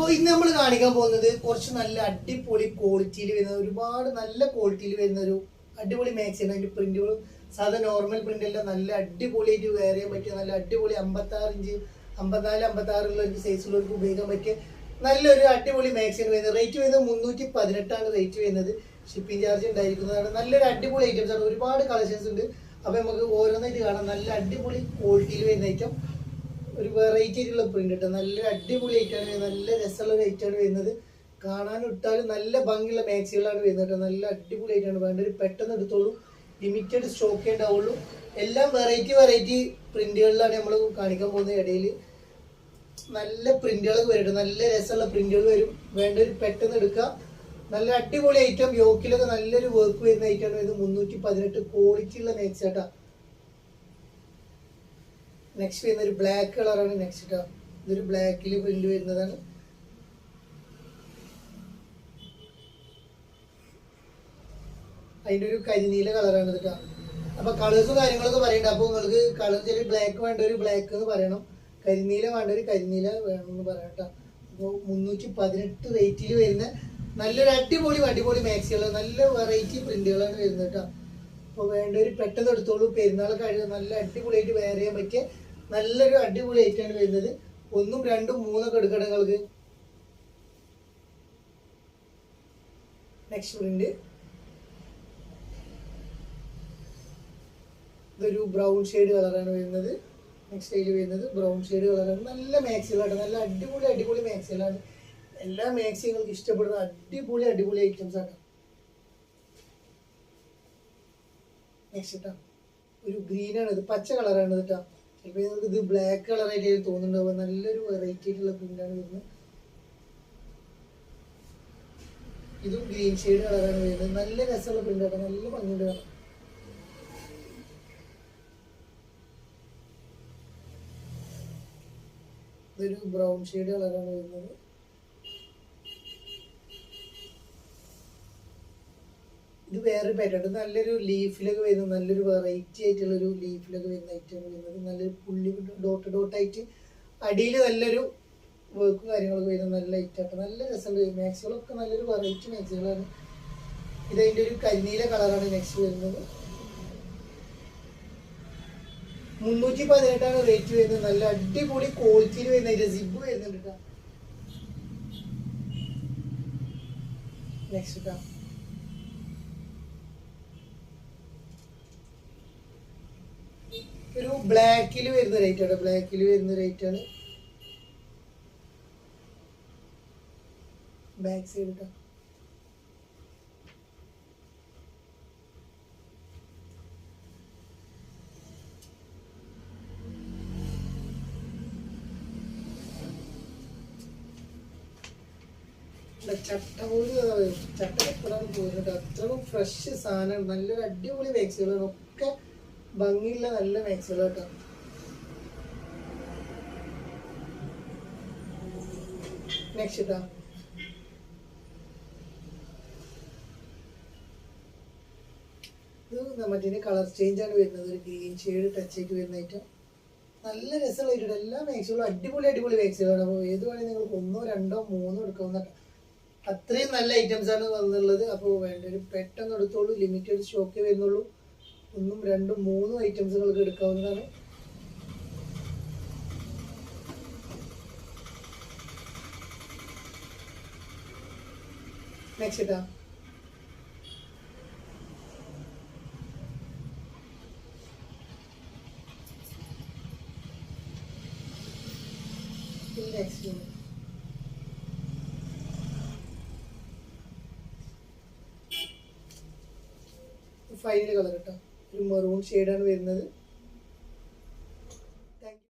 അപ്പോൾ ഇന്ന് നമ്മൾ കാണിക്കാൻ പോകുന്നത് കുറച്ച് നല്ല അടിപൊളി ക്വാളിറ്റിയിൽ വരുന്ന ഒരുപാട് നല്ല ക്വാളിറ്റിയിൽ വരുന്ന ഒരു അടിപൊളി മാക്സിയാണ്. അതിന്റെ പ്രിന്റുകളും സാധാ നോർമൽ പ്രിന്റ് എല്ലാം നല്ല അടിപൊളിയായിട്ട് വെയർ ചെയ്യാൻ പറ്റിയ നല്ല അടിപൊളി 56 ഇഞ്ച് 54 56 ഉള്ള ഒരു സൈസിലുള്ളവർക്ക് ഉപയോഗിക്കാൻ പറ്റിയ നല്ലൊരു അടിപൊളി മാക്സിയാണ് വരുന്നത്. റേറ്റ് വരുന്നത് 318 റേറ്റ് വരുന്നത്. ഷിപ്പിംഗ് ചാർജ് ഉണ്ടായിരിക്കുന്നതാണ്. നല്ലൊരു അടിപൊളി ഐറ്റംസ് ആണ്. ഒരുപാട് കളക്ഷൻസ് ഉണ്ട്. അപ്പോൾ നമുക്ക് ഓരോന്നായിട്ട് കാണാം. നല്ല അടിപൊളി ക്വാളിറ്റിയിൽ വരുന്ന ഐറ്റം, ഒരു വെറൈറ്റി ആയിട്ടുള്ള പ്രിന്റ് ഇട്ട നല്ല അടിപൊളി ഐറ്റാണ്. നല്ല രസമുള്ള ഒരു ഐറ്റാണ് വരുന്നത്. കാണാനും ഇട്ടാലും നല്ല ഭംഗിയുള്ള മാക്സികളാണ് വരുന്നത്. നല്ല അടിപൊളി ആയിട്ടാണ് വേണ്ടത്. പെട്ടെന്ന് എടുത്തോളൂ. ലിമിറ്റഡ് സ്റ്റോക്കേ ഉണ്ടാവുള്ളൂ. എല്ലാം വെറൈറ്റി പ്രിന്റുകളിലാണ് നമ്മൾ കാണിക്കാൻ പോകുന്നത്. ഇടയിൽ നല്ല പ്രിന്റുകളൊക്കെ വരും. നല്ല രസമുള്ള പ്രിന്റുകൾ വരും. വേണ്ടവർ പെട്ടെന്ന് എടുക്കുക. നല്ല അടിപൊളി ഐറ്റം. യോക്കിലൊക്കെ നല്ലൊരു വർക്ക് വരുന്ന ഐറ്റമാണ് വരുന്നത്. 318 ക്വാളിറ്റി ഉള്ള മാക്സി ആട്ടാ. നെക്സ്റ്റ് വരുന്ന ഒരു ബ്ലാക്ക് കളറാണ് നെക്സ്റ്റ് ഇട്ടാ. ഇതൊരു ബ്ലാക്കിൽ പ്രിന്റ് വരുന്നതാണ്. അതിൻ്റെ ഒരു കരിനീല കളറാണ് ഇതാ. അപ്പൊ കളേഴ്സും കാര്യങ്ങളൊക്കെ പറയണ്ട. അപ്പൊ നിങ്ങൾക്ക് കളർ ചില ബ്ലാക്ക് വേണ്ട ഒരു ബ്ലാക്ക് എന്ന് പറയണം, കരിനീല വേണ്ട ഒരു കരിനീല വേണമെന്ന് പറയട്ടോ. അപ്പോൾ 318 റേറ്റിൽ വരുന്ന നല്ലൊരു അടിപൊളി മാക്സികൾ, നല്ല വെറൈറ്റി പ്രിന്റുകളാണ് വരുന്നത് കേട്ടോ. അപ്പോൾ വേണ്ടവർ പെട്ടെന്ന് എടുത്തോളൂ. പെരുന്നാൾ കഴിഞ്ഞ നല്ല അടിപൊളിയായിട്ട് വെയർ ചെയ്യാൻ പറ്റിയ നല്ലൊരു അടിപൊളി ഐറ്റാണ് വരുന്നത്. 1, 2, 3 ഒക്കെ എടുക്കണം നിങ്ങൾക്ക്. നെക്സ്റ്റ് പ്രിന്റ് ഇതൊരു ബ്രൗൺ ഷെയ്ഡ് കളറാണ് വരുന്നത്. നെക്സ്റ്റ് അതിൽ വരുന്നത് ബ്രൗൺ ഷെയ്ഡ് കളറാണ്. നല്ല മാക്സികളാണ്. നല്ല അടിപൊളി മാക്സികളാണ്. എല്ലാ മാക്സി നിങ്ങൾക്ക് ഇഷ്ടപ്പെടുന്ന അടിപൊളി ഐറ്റംസ് ആണ്. നെക്സ്റ്റ് ഇട്ടാ ഒരു ഗ്രീൻ ആണ്. ഇത് പച്ച കളറാണ് കേട്ടോ. ചിലപ്പോൾ നിങ്ങൾക്ക് ഇത് ബ്ലാക്ക് കളറായിട്ട് തോന്നുന്നുണ്ടാവുക. നല്ലൊരു വെറൈറ്റി ആയിട്ടുള്ള പ്രിന്റാണ് വരുന്നത്. ഇതും ഗ്രീൻ ഷെയ്ഡ് കളറാണ് വരുന്നത്. നല്ല രസമുള്ള പ്രിന്റാണ്. നല്ല ഭംഗിയുണ്ട് കാണാം. ഇതൊരു ബ്രൗൺ ഷെയ്ഡ് കളറാണ് വരുന്നത്. ഇത് വേറൊരു പാറ്റേൺ. നല്ലൊരു ലീഫിലൊക്കെ വരുന്നത്, നല്ലൊരു വെറൈറ്റി ആയിട്ടുള്ള ഒരു ലീഫിലൊക്കെ വരുന്ന ഐറ്റമാണ് വരുന്നത്. നല്ലൊരു പുള്ളി ഡോട്ടായിട്ട് അടിയിൽ നല്ലൊരു വർക്കും കാര്യങ്ങളൊക്കെ വരുന്നത് നല്ല ഐറ്റായിട്ട് നല്ല രസമുണ്ട്. മാക്സികളൊക്കെ നല്ലൊരു വെറൈറ്റി മാക്സികളാണ്. ഇതതിൻ്റെ ഒരു കരിനീല കളറാണ് നെക്സ്റ്റ് വരുന്നത്. 318 റേറ്റ് വരുന്നത്. നല്ല അടിപൊളി ക്വാളിറ്റിയിൽ വരുന്ന അതിന്റെ സിബ് വരുന്നുണ്ട് കേട്ടോ. നെക്സ്റ്റ് കേട്ടോ ഒരു ബ്ലാക്കിൽ വരുന്ന റേറ്റ് ആണ്. ബ്ലാക്കിൽ വരുന്ന റേറ്റ് ആണ്. ബാക്ക് സൈഡ് കേട്ടോ. ചട്ട എപ്പോഴാണ് പോയിരുന്നത്. അത്രയും ഫ്രഷ് സാധനമാണ്. നല്ലൊരു അടിപൊളി മാക്സികളാണ്. ഒക്കെ ഭംഗിയുള്ള നല്ല മാക്സികളാട്ടോ. നെക്സ്റ്റ് ഇട്ടാ ഇത് മറ്റേ കളർ ചേഞ്ച് ആണ് വരുന്നത്. ഒരു ഗ്രീൻ ഷെയ്ഡ് ടച്ച് ആയിട്ട് വരുന്ന ഐറ്റം. നല്ല രസമുള്ള എല്ലാ മാക്സികളും അടിപൊളി മാക്സികളാണ്. അപ്പോൾ ഏത് വേണമെങ്കിൽ നിങ്ങൾക്ക് 1, 2, 3 എടുക്കാവുന്ന അത്രയും നല്ല ഐറ്റംസ് ആണ് വന്നുള്ളത്. അപ്പോൾ വേണ്ടൊരു പെട്ടെന്ന് എടുത്തോളൂ. ലിമിറ്റഡ് സ്റ്റോക്കേ വരുന്നുള്ളൂ. 1, 2, 3 ഐറ്റംസ് നിങ്ങൾക്ക് എടുക്കാവുന്നതാണ്. നെക്സ്റ്റ് ഇട്ടാ നെക്സ്റ്റ് ഫൈനൽ കളർ കേട്ടോ. ഒരു മെറൂൺ ഷെയ്ഡാണ് വരുന്നത്.